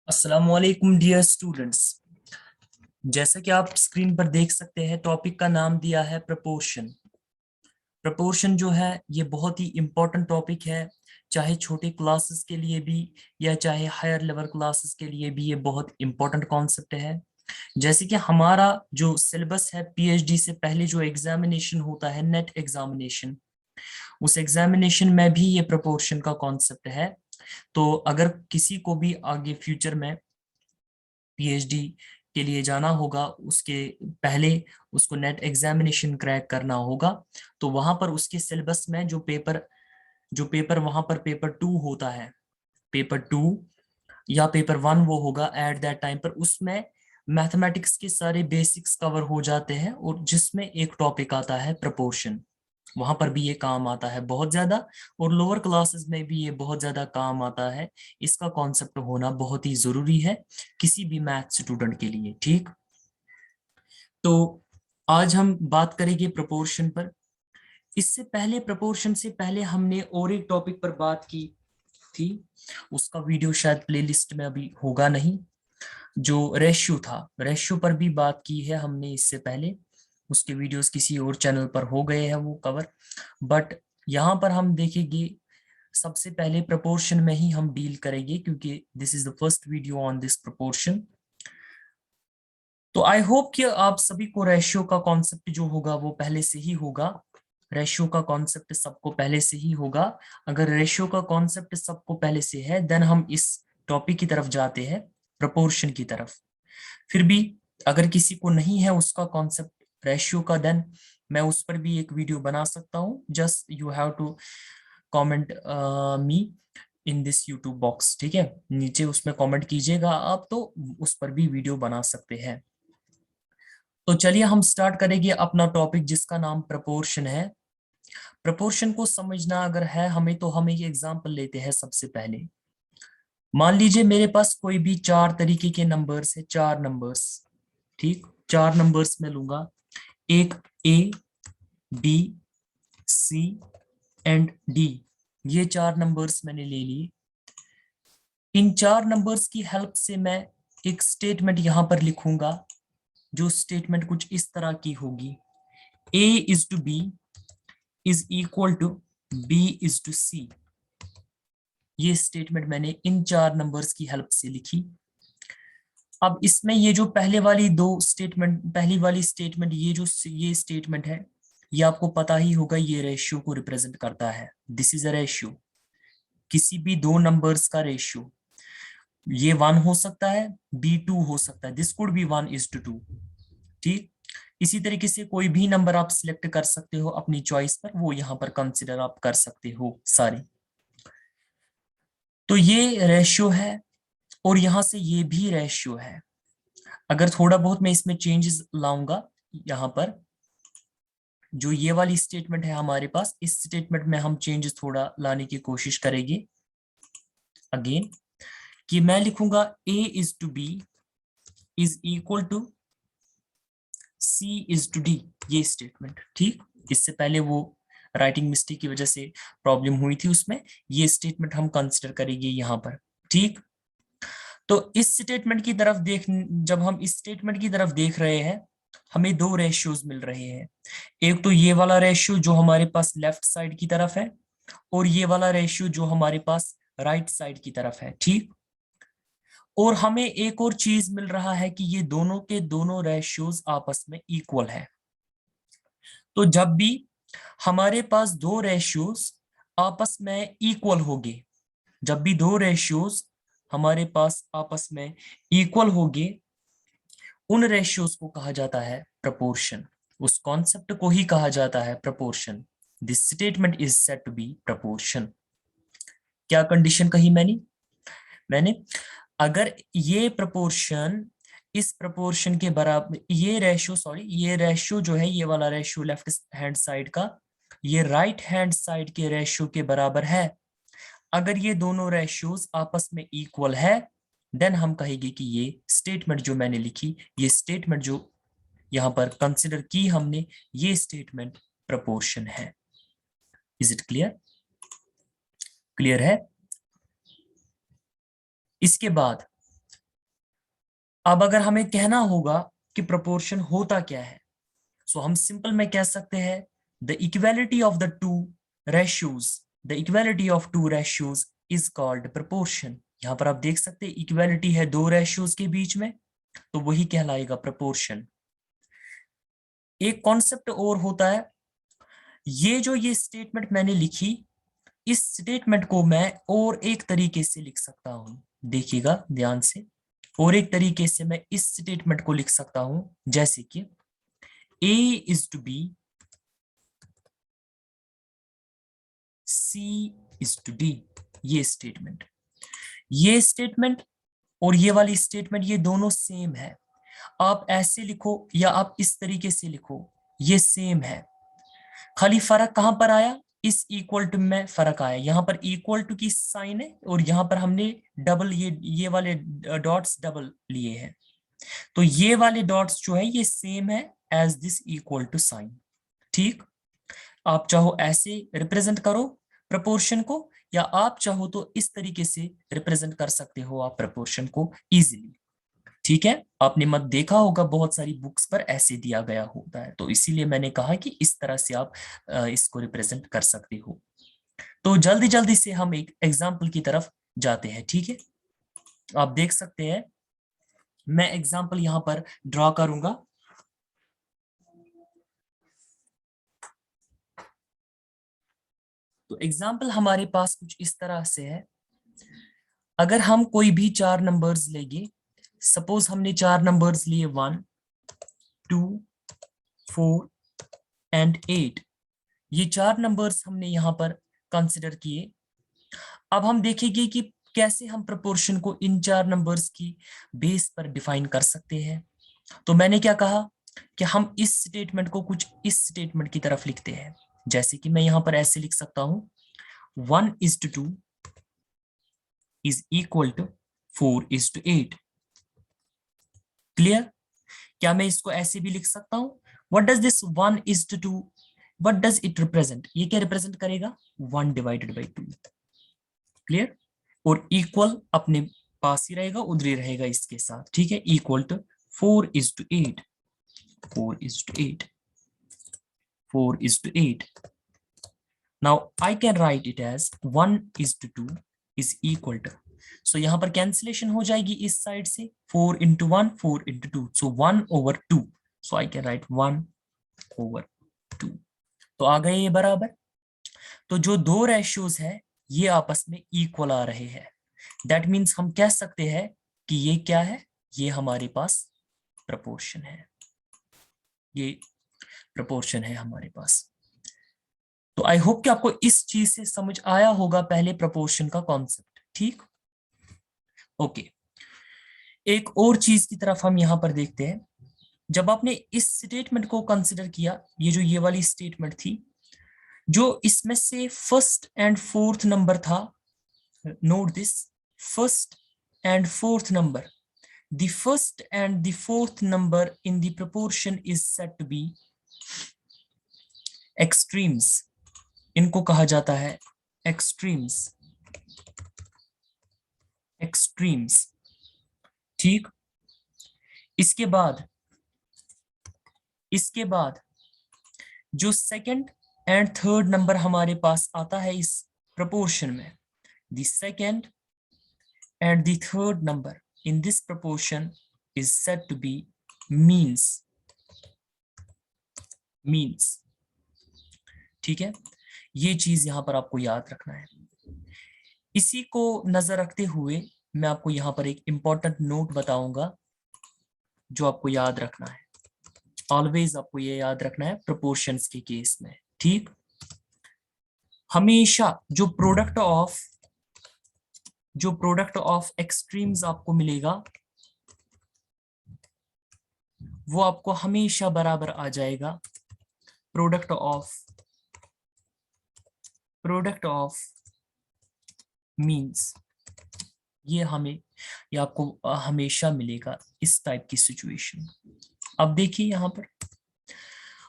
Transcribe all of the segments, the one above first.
अस्सलामुअलैकुम dear students. जैसा कि आप स्क्रीन पर देख सकते हैं, टॉपिक का नाम दिया है प्रपोर्शन। प्रपोर्शन जो है ये बहुत ही इम्पोर्टेंट टॉपिक है, चाहे छोटे क्लासेस के लिए भी या चाहे हायर लेवल क्लासेस के लिए भी ये बहुत इम्पोर्टेंट कॉन्सेप्ट है। जैसे कि हमारा जो सिलेबस है, पीएचडी से पहले जो एग्जामिनेशन होता है, नेट एग्जामिनेशन, उस एग्जामिनेशन में भी ये प्रपोर्शन का कॉन्सेप्ट है। तो अगर किसी को भी आगे फ्यूचर में पीएचडी के लिए जाना होगा, उसके पहले उसको नेट एग्जामिनेशन क्रैक करना होगा, तो वहां पर उसके सिलेबस में जो पेपर वहां पर पेपर 2 होता है, पेपर 2 या पेपर 1 वो होगा एट दैट टाइम पर, उसमें मैथमेटिक्स के सारे बेसिक्स कवर हो जाते हैं और जिसमें एक टॉपिक आता है प्रपोर्शन। वहां पर भी ये काम आता है बहुत ज्यादा, और लोअर क्लासेस में भी ये बहुत ज्यादा काम आता है। इसका कॉन्सेप्ट होना बहुत ही जरूरी है किसी भी मैथ स्टूडेंट के लिए। ठीक, तो आज हम बात करेंगे प्रपोर्शन पर। इससे पहले, प्रपोर्शन से पहले हमने और एक टॉपिक पर बात की थी, उसका वीडियो शायद प्लेलिस्ट में अभी होगा नहीं, जो रेशियो था। रेशियो पर भी बात की है हमने इससे पहले, उसके वीडियोस किसी और चैनल पर हो गए हैं वो कवर। बट यहाँ पर हम देखेंगे, सबसे पहले प्रपोर्शन में ही हम डील करेंगे क्योंकि this is the first video on this proportion. तो आई होप कि आप सभी को रेशियो का कॉन्सेप्ट जो होगा वो पहले से ही होगा। रेशियो का कॉन्सेप्ट सबको पहले से ही होगा। अगर रेशियो का कॉन्सेप्ट सबको पहले से है, देन हम इस टॉपिक की तरफ जाते हैं, प्रपोर्शन की तरफ। फिर भी अगर किसी को नहीं है उसका कॉन्सेप्ट रेशियो का, देन मैं उस पर भी एक वीडियो बना सकता हूँ। Just you have to comment me in this YouTube box, ठीक है, नीचे उसमें कमेंट कीजिएगा आप, तो उस पर भी वीडियो बना सकते हैं। तो चलिए हम स्टार्ट करेंगे अपना टॉपिक जिसका नाम प्रपोर्शन है। प्रपोर्शन को समझना अगर है हमें, तो हम एक एग्जांपल लेते हैं सबसे पहले। मान लीजिए मेरे पास कोई भी 4 तरीके के नंबर्स है, 4 नंबर्स। ठीक, 4 नंबर्स में लूंगा, एक ए, बी, सी एंड डी। ये 4 नंबर्स मैंने ले लिए। इन 4 नंबर्स की हेल्प से मैं एक स्टेटमेंट यहां पर लिखूंगा, जो स्टेटमेंट कुछ इस तरह की होगी: A is to B is equal to B is to C. ये स्टेटमेंट मैंने इन 4 नंबर्स की हेल्प से लिखी। अब इसमें ये जो पहले वाली दो स्टेटमेंट, पहली वाली स्टेटमेंट, ये स्टेटमेंट है, ये आपको पता ही होगा, ये रेशियो को रिप्रेजेंट करता है। दिस इज अ रेशियो, किसी भी दो नंबर्स का रेशियो। ये 1 हो सकता है, बी 2 हो सकता है, दिस कुड बी 1:2। ठीक, इसी तरीके से कोई भी नंबर आप सिलेक्ट कर सकते हो अपनी चॉइस पर, वो यहाँ पर कंसिडर आप कर सकते हो सारे। तो ये रेशियो है और यहां से ये भी रेशियो है। अगर थोड़ा बहुत मैं इसमें चेंजेस लाऊंगा, यहाँ पर जो ये वाली स्टेटमेंट है हमारे पास, इस स्टेटमेंट में हम चेंजेस थोड़ा लाने की कोशिश करेंगे। अगेन, कि मैं लिखूंगा A is to B is equal to C is to D, ये स्टेटमेंट। ठीक, इससे पहले वो राइटिंग मिस्टेक की वजह से प्रॉब्लम हुई थी उसमें, ये स्टेटमेंट हम कंसिडर करेंगे यहाँ पर। ठीक, तो इस स्टेटमेंट की तरफ जब हम इस स्टेटमेंट की तरफ देख रहे हैं, हमें दो रेशियोज मिल रहे हैं। एक तो ये वाला रेशियो जो हमारे पास लेफ्ट साइड की तरफ है, और ये वाला रेशियो जो हमारे पास राइट साइड की तरफ है। ठीक, और हमें एक और चीज मिल रहा है कि ये दोनों के दोनों रेशियोज आपस में इक्वल है। तो जब भी हमारे पास दो रेशियोज आपस में इक्वल होंगे, जब भी दो रेशियोज हमारे पास आपस में इक्वल होंगे, उन रेशियोज को कहा जाता है प्रपोर्शन। उस कॉन्सेप्ट को ही कहा जाता है proportion. This statement is said to be proportion. क्या कंडीशन कही मैंने मैंने अगर ये प्रपोर्शन इस प्रपोर्शन के बराबर, ये रेशियो, सॉरी, ये रेशियो जो है, ये वाला रेशियो लेफ्ट हैंड साइड का, ये राइट हैंड साइड के रेशियो के बराबर है, अगर ये दोनों रेशियोज आपस में इक्वल है, देन हम कहेंगे कि ये स्टेटमेंट जो मैंने लिखी, ये स्टेटमेंट जो यहां पर कंसिडर की हमने, ये स्टेटमेंट प्रपोर्शन है। Is it clear? क्लियर है? इसके बाद अब अगर हमें कहना होगा कि प्रोपोर्शन होता क्या है, सो हम सिंपल में कह सकते हैं the equality of the two ratios, the equality of two ratios is called proportion. यहां पर आप देख सकते हैं इक्वालिटी है दो रेशियोज के बीच में, तो वही कहलाएगा प्रोपोर्शन। एक कॉन्सेप्ट और होता है, ये स्टेटमेंट मैंने लिखी, इस स्टेटमेंट को मैं और एक तरीके से लिख सकता हूं, देखिएगा ध्यान से। और एक तरीके से मैं इस स्टेटमेंट को लिख सकता हूं, जैसे कि A is to B, C is to D। ये स्टेटमेंट और ये वाली स्टेटमेंट ये दोनों सेम है। आप ऐसे लिखो या आप इस तरीके से लिखो, ये सेम है। खाली फर्क कहां पर आया, इस इक्वल टू में फर्क आया। यहां पर इक्वल टू की साइन है और यहां पर हमने डबल ये वाले डॉट्स डबल लिए हैं, तो ये वाले डॉट्स जो है ये सेम है as this equal to sign. ठीक, आप चाहो ऐसे रिप्रेजेंट करो प्रपोर्शन को, या आप चाहो तो इस तरीके से रिप्रेजेंट कर सकते हो आप प्रपोर्शन को इजीली। ठीक है, आपने मत देखा होगा बहुत सारी बुक्स पर ऐसे दिया गया होता है, तो इसीलिए मैंने कहा कि इस तरह से आप इसको रिप्रेजेंट कर सकते हो। तो जल्दी जल्दी से हम एक एग्जाम्पल की तरफ जाते हैं। ठीक है, आप देख सकते हैं मैं एग्जाम्पल यहां पर ड्रॉ करूंगा। तो एग्जाम्पल हमारे पास कुछ इस तरह से है। अगर हम कोई भी चार नंबर्स लेंगे, सपोज हमने चार नंबर्स लिए 1, 2, 4 एंड 8, ये चार नंबर्स हमने यहां पर कंसिडर किए। अब हम देखेंगे कि कैसे हम प्रोपोर्शन को इन चार नंबर्स की बेस पर डिफाइन कर सकते हैं। तो मैंने क्या कहा कि हम इस स्टेटमेंट को कुछ इस स्टेटमेंट की तरफ लिखते हैं, जैसे कि मैं यहां पर ऐसे लिख सकता हूं 1:2 is equal to 4:8। क्लियर? क्या मैं इसको ऐसे भी लिख सकता हूं, what does this 1:2 what does it represent? ये क्या रिप्रेजेंट करेगा, 1/2। क्लियर? और इक्वल अपने पास ही रहेगा, उधर ही रहेगा इसके साथ। ठीक है, equal to 4:8, 4:8, 4:8। Now I can write it as 1:2 is equal to, so यहाँ पर कैंसिलेशन हो जाएगी इस साइड से, 4 into 1 4 into 2, so 1/2, so I can write 1/2। तो आ गए ये बराबर। तो जो दो रेशियोज है ये आपस में इक्वल आ रहे हैं, दैट मीन्स हम कह सकते हैं कि ये क्या है, ये हमारे पास प्रपोर्शन है, ये प्रपोर्शन है हमारे पास। तो आई होप कि आपको इस चीज से समझ आया होगा पहले प्रपोर्शन का कॉन्सेप्ट। ठीक, ओके। एक और चीज की तरफ हम यहां पर देखते हैं। जब आपने इस स्टेटमेंट को कंसिडर किया, ये वाली स्टेटमेंट थी, जो इसमें से फर्स्ट एंड फोर्थ नंबर था, note this, first and fourth number, the first and the fourth number in the proportion is said to be extremes। इनको कहा जाता है एक्सट्रीम्स, एक्सट्रीम्स। ठीक, इसके बाद जो सेकंड एंड थर्ड नंबर हमारे पास आता है इस प्रपोर्शन में, the second and the third number in this proportion is said to be means, means। ठीक है, ये चीज यहां पर आपको याद रखना है। इसी को नजर रखते हुए मैं आपको यहां पर एक इंपॉर्टेंट नोट बताऊंगा जो आपको याद रखना है, ऑलवेज आपको ये याद रखना है प्रोपोर्शंस के केस में। ठीक, हमेशा जो प्रोडक्ट ऑफ एक्सट्रीम्स आपको मिलेगा वो आपको हमेशा बराबर आ जाएगा प्रोडक्ट ऑफ मीन्स। ये आपको हमेशा मिलेगा इस टाइप की सिचुएशन। अब देखिए यहां पर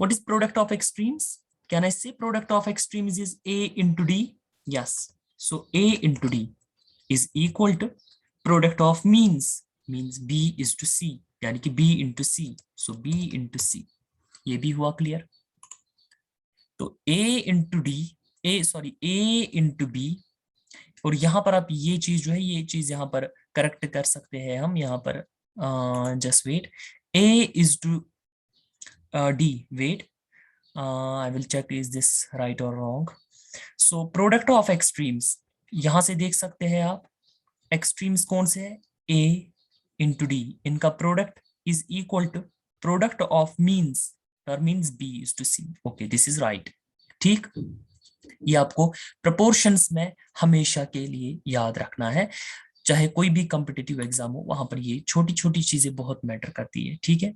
what is product of extremes, can I say product of extremes is A into D? Yes, so A into D is equal to product of means। Means B is to C, यानी कि B into C, so B into C। ये भी हुआ clear. तो A into D, A into B, और यहाँ पर आप ये चीज जो है, ये चीज यहाँ पर करेक्ट कर सकते हैं हम यहाँ पर। Just wait, A is to D, wait, I will check is this right और wrong. So product of extremes, यहां से देख सकते हैं आप, एक्सट्रीम्स कौन से है, A इंटू डी, इनका product is equal to product of means, और means B is to C। Okay, this is right. ठीक, ये आपको प्रोपोर्शंस में हमेशा के लिए याद रखना है, चाहे कोई भी कॉम्पिटिटिव एग्जाम हो, वहां पर ये छोटी छोटी चीजें बहुत मैटर करती है। ठीक है,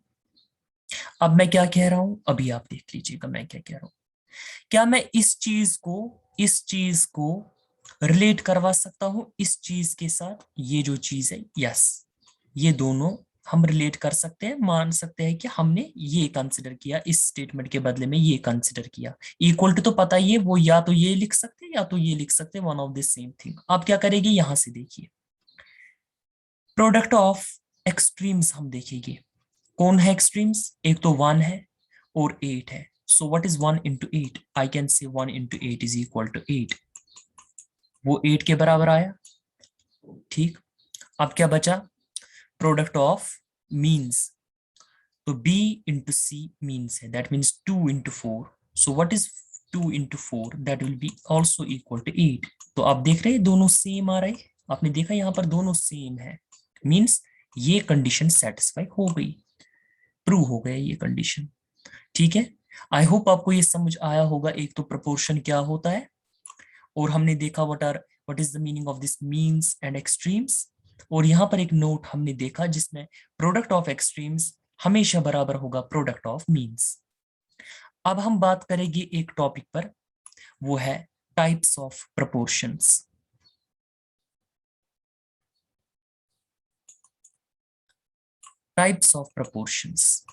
अब मैं क्या कह रहा हूं, अभी आप देख लीजिएगा मैं क्या कह रहा हूं। क्या मैं इस चीज को रिलेट करवा सकता हूं इस चीज के साथ, ये जो चीज है, यस, ये दोनों हम रिलेट कर सकते हैं, मान सकते हैं कि हमने ये कंसिडर किया, इस स्टेटमेंट के बदले में ये कंसिडर किया। इक्वल टू तो पता ही है, वो या तो ये लिख सकते हैं या तो ये लिख सकते हैं, one of the same thing. आप क्या करेंगे, यहां से देखिए, प्रोडक्ट ऑफ एक्सट्रीम्स हम देखेंगे, कौन है एक्सट्रीम्स, एक तो 1 है और 8 है। सो what is 1 into 8, I can say 1 into 8 is equal to 8, वो 8 के बराबर आया। ठीक, अब क्या बचा, प्रोडक्ट ऑफ मीन्स, तो B इंटू C मीन्स है, that means 2 into 4, so what is 2 into 4, that will be also equal to 8। तो आप देख रहे हैं दोनों सेम आ रहे हैं, आपने देखा यहाँ पर दोनों सेम है, मीन्स ये कंडीशन सेटिस्फाई हो गई, प्रूव हो गया ये कंडीशन। ठीक है, आई होप आपको ये समझ आया होगा, एक तो प्रोपोर्शन क्या होता है, और हमने देखा what is the meaning of this means and extremes, और यहाँ पर एक नोट हमने देखा जिसमें प्रोडक्ट ऑफ एक्सट्रीम्स हमेशा बराबर होगा प्रोडक्ट ऑफ मीन्स। अब हम बात करेंगे एक टॉपिक पर, वो है types of proportions. Types of proportions,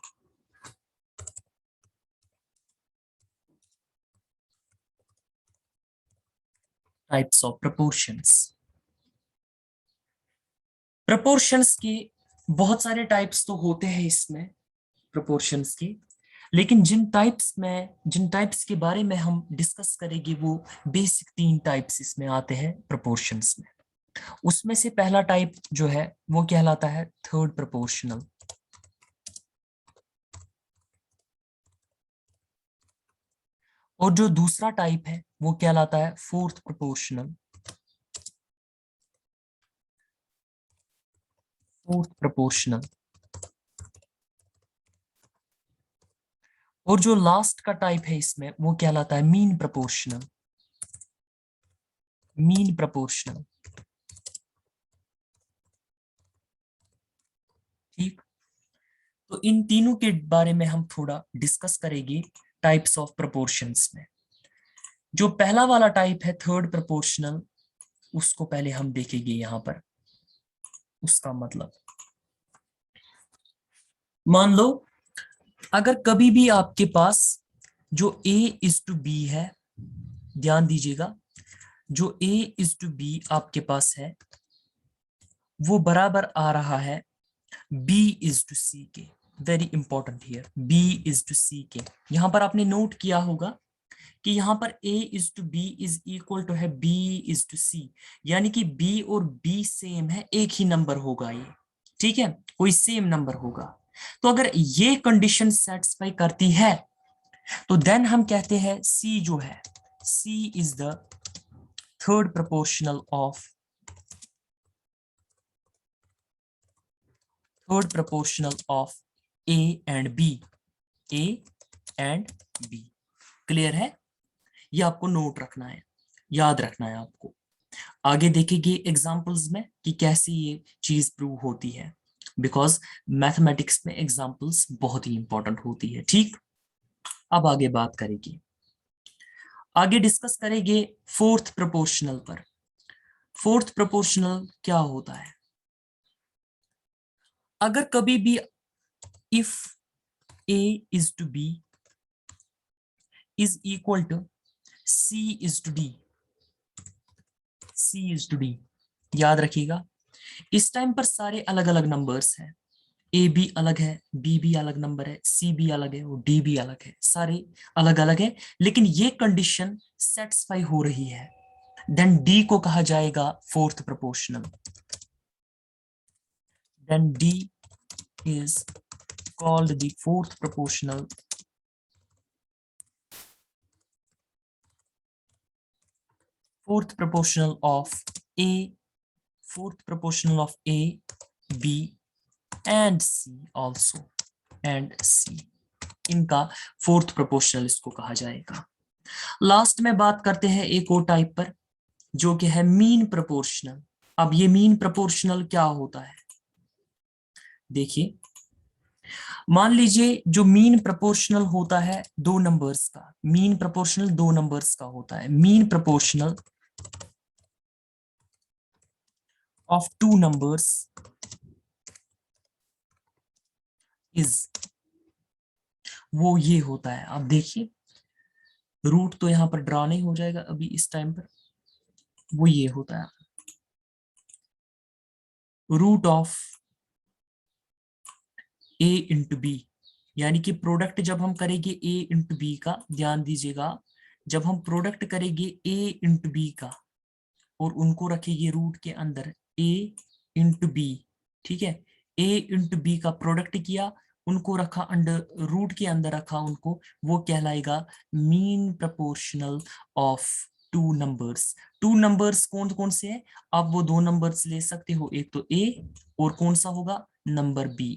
types of proportions. Proportions के बहुत सारे टाइप्स तो होते हैं इसमें, प्रोपोर्शंस के, लेकिन जिन टाइप्स के बारे में हम डिस्कस करेंगे, वो बेसिक 3 टाइप्स इसमें आते हैं प्रोपोर्शंस में। उसमें से पहला टाइप जो है वो कहलाता है थर्ड प्रोपोर्शनल, और जो दूसरा टाइप है वो कहलाता है फोर्थ प्रोपोर्शनल, फोर्थ प्रोपोर्शनल। और जो लास्ट का टाइप है इसमें वो कहलाता है मीन प्रोपोर्शनल, मीन प्रोपोर्शनल। ठीक, तो इन तीनों के बारे में हम थोड़ा डिस्कस करेंगे टाइप्स ऑफ प्रोपोर्शंस में। जो पहला वाला टाइप है थर्ड प्रोपोर्शनल, उसको पहले हम देखेंगे यहां पर। उसका मतलब, मान लो अगर कभी भी आपके पास जो A इज टू B है, ध्यान दीजिएगा, जो A इज टू B आपके पास है वो बराबर आ रहा है B इज टू C के। Very important here, B is to C के। यहां पर आपने नोट किया होगा कि यहाँ पर A is to B is equal to है B इज टू C, यानी कि B और B सेम है, एक ही नंबर होगा ये। ठीक है, कोई सेम नंबर होगा। तो अगर ये कंडीशन सेटिस्फाई करती है तो देन हम कहते हैं C जो है, C is the third proportional of, third proportional of A and B, A and B। Clear है, ये आपको नोट रखना है, याद रखना है आपको। आगे देखेंगे एग्जाम्पल्स में कि कैसे ये चीज प्रूव होती है, बिकॉज मैथमेटिक्स में एग्जाम्पल्स बहुत ही इंपॉर्टेंट होती है। ठीक, अब आगे बात करेंगे, आगे डिस्कस करेंगे फोर्थ प्रोपोर्शनल पर। फोर्थ प्रोपोर्शनल क्या होता है, अगर कभी भी if A is to B is equal to C is to D, C is to D, याद रखिएगा, इस टाइम पर सारे अलग अलग नंबर्स हैं, ए भी अलग है, बी भी अलग नंबर है, सी भी अलग है और डी भी अलग है, सारे अलग अलग है, लेकिन ये कंडीशन सेटिस्फाई हो रही है, देन डी को कहा जाएगा fourth proportional. Then D is called the fourth proportional. Fourth proportional of A, fourth proportional of A, B and C also, and C, इनका फोर्थ प्रोपोर्शनल इसको कहा जाएगा। लास्ट में बात करते हैं एक और टाइप पर, जो कि है मीन प्रोपोर्शनल। अब ये मीन प्रोपोर्शनल क्या होता है, देखिए, मान लीजिए जो मीन प्रोपोर्शनल होता है दो नंबर्स का, मीन प्रोपोर्शनल दो नंबर्स का होता है, mean proportional of two numbers is, वो ये होता है। अब देखिए, रूट तो यहां पर ड्रा नहीं हो जाएगा अभी इस टाइम पर, वो ये होता है root of A into B, यानी कि प्रोडक्ट जब हम करेंगे ए इंटू बी का, ध्यान दीजिएगा, जब हम प्रोडक्ट करेंगे ए इंटू बी का और उनको रखेंगे रूट के अंदर ए इंटू बी, ठीक है, ए इंटू बी का प्रोडक्ट किया, उनको रखा अंडर रूट के अंदर रखा उनको, वो कहलाएगा mean proportional of two numbers. Two numbers कौन कौन से हैं, आप वो दो नंबर्स ले सकते हो, एक तो ए और कौन सा होगा नंबर बी,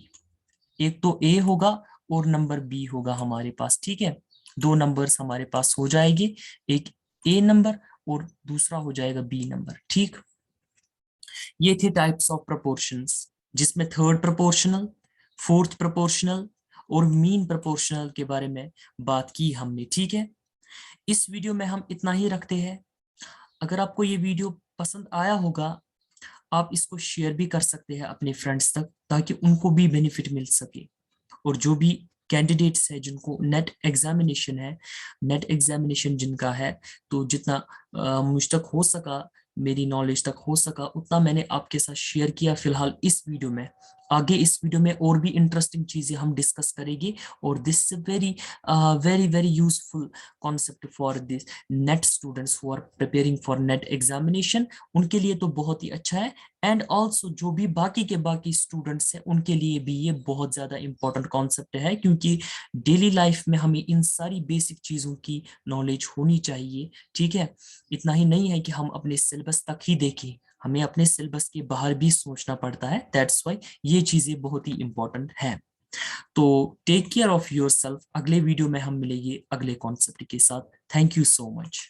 एक तो ए होगा और नंबर बी होगा हमारे पास, ठीक है, दो नंबर्स हमारे पास हो जाएंगे, एक ए नंबर और दूसरा हो जाएगा बी नंबर, ठीक। ये थे टाइप्स ऑफ प्रोपोर्शंस, जिसमें थर्ड प्रोपोर्शनल, फोर्थ प्रोपोर्शनल और मीन प्रोपोर्शनल के बारे में बात की हमने, ठीक है। इस वीडियो में हम इतना ही रखते हैं। अगर आपको ये वीडियो पसंद आया होगा, आप इसको शेयर भी कर सकते हैं अपने फ्रेंड्स तक, ताकि उनको भी बेनिफिट मिल सके। और जो भी कैंडिडेट्स है जिनको नेट एग्जामिनेशन है, नेट एग्जामिनेशन जिनका है, तो जितना मुझ तक हो सका, मेरी नॉलेज तक हो सका, उतना मैंने आपके साथ शेयर किया फिलहाल इस वीडियो में। आगे इस वीडियो में और भी इंटरेस्टिंग चीजें हम डिस्कस करेंगे, और this very very very useful concept for this NET students who are preparing for NET examination, उनके लिए तो बहुत ही अच्छा है। एंड ऑल्सो जो भी बाकी के बाकी स्टूडेंट्स हैं, उनके लिए भी ये बहुत ज्यादा इंपॉर्टेंट कॉन्सेप्ट है, क्योंकि डेली लाइफ में हमें इन सारी बेसिक चीजों की नॉलेज होनी चाहिए, ठीक है। इतना ही नहीं है कि हम अपने सिलेबस तक ही देखें, हमें अपने सिलेबस के बाहर भी सोचना पड़ता है, दैट्स व्हाई ये चीजें बहुत ही इंपॉर्टेंट है। तो टेक केयर ऑफ योरसेल्फ, अगले वीडियो में हम मिलेंगे अगले कॉन्सेप्ट के साथ। Thank you so much.